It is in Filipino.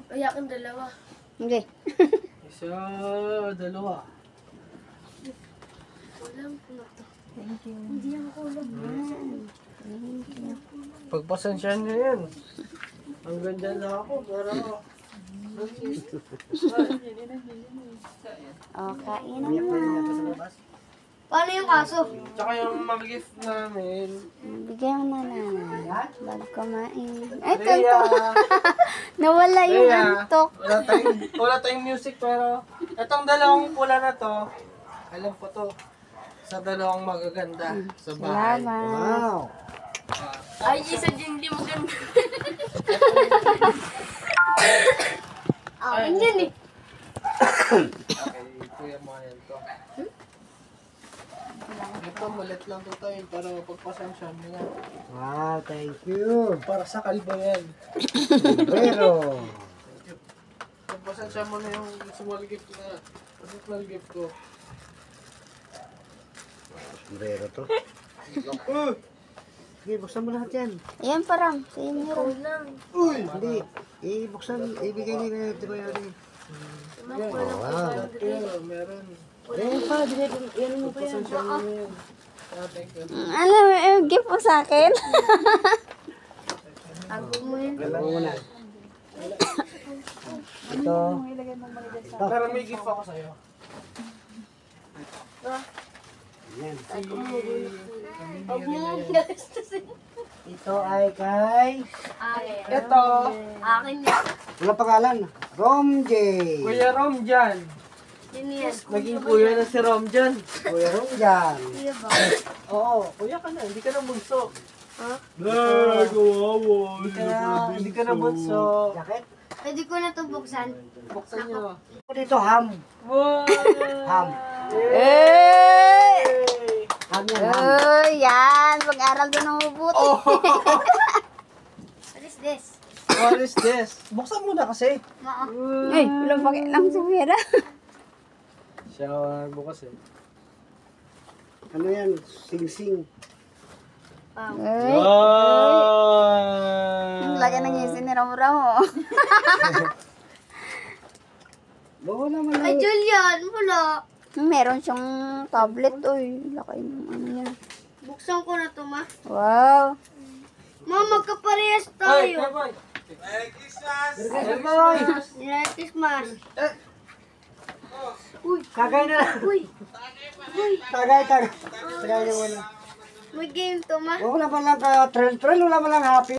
Ayakin dalawa. Hindi. Isa, dalawa. Kulang ko na to. Thank you. Hindi ako kulang. Thank you. Pagpasensyahan nyo yan. Ang ganda na ako, para ako. O, kain na. Paano yung kaso? Tsaka yung mag-gift namin. Bigyan mo na nanay. Bago kumain. Ay, Rhea! nawala yung Rhea! antok. Wala tayong music pero itong dalawang pula na to, alam ko to, sa dalawang magaganda sa bahay. Salamat. Ay, isa dyan hindi maganda. Akin yan eh. Okay, kuya mo yan to. Ito, malit lang to tayo para pagpasensyahan mo yan. Wow, thank you. Para sa kalbo yan. Pero, Pagpasensyahan mo na yung small gift na. Kasi small gift ko. sombrero to. Sige, buksan mo lahat yan. Ayan parang. Sa inyo. Kulang. Uy! Hindi. Ibigay nila ito ba yan eh. Wow. Pero meron. Ayan pa, yan mo pa yan. Pagpasensyahan mo yan. Thank you. Ano, gift mo sa akin? Ako mo yun. Alam mo na. Ito. Pero may gift ako sa'yo. Yan. Huwag mo gastusin. Ito ay kay... Akin. Ito, Akin yan. Wala pangalan. Rom J. Kuya Rom dyan. Sino yan? Naging kuya na si Rom dyan. Kuya Rom dyan. Kuya ba? Oo, kuya ka na, hindi ka na bunso. Ha? Kawawa. Hindi ka na bunso. Jacket. Pwede ko na ito buksan. Buksan nyo. Ito dito, ham. Wow! Ham. Eh! Ham yan, ham. Oh, yan. Pag-aral doon ng mabuti. What is this? What is this? Buksan mo na kasi. Maa. Ay, walang pakialam si Vera. Siya, bukas eh. Ano yan? Sing-sing. Ay, Wow! ang laki ng ngisi ni Ramo-Ramo. Wala man Ay, lang. Julian, wala. Meron siyang tablet. Uy, laki ng ano niya. Buksan ko na ito, ma. Wow. Ma, magkaparehas Ay, tayo. boy! Merry boy! Merry Christmas. Tagay na lang. Uy, Tagay. Tagay na wala. may game to, ma. Wala man lang ka trail. Wala man lang happy.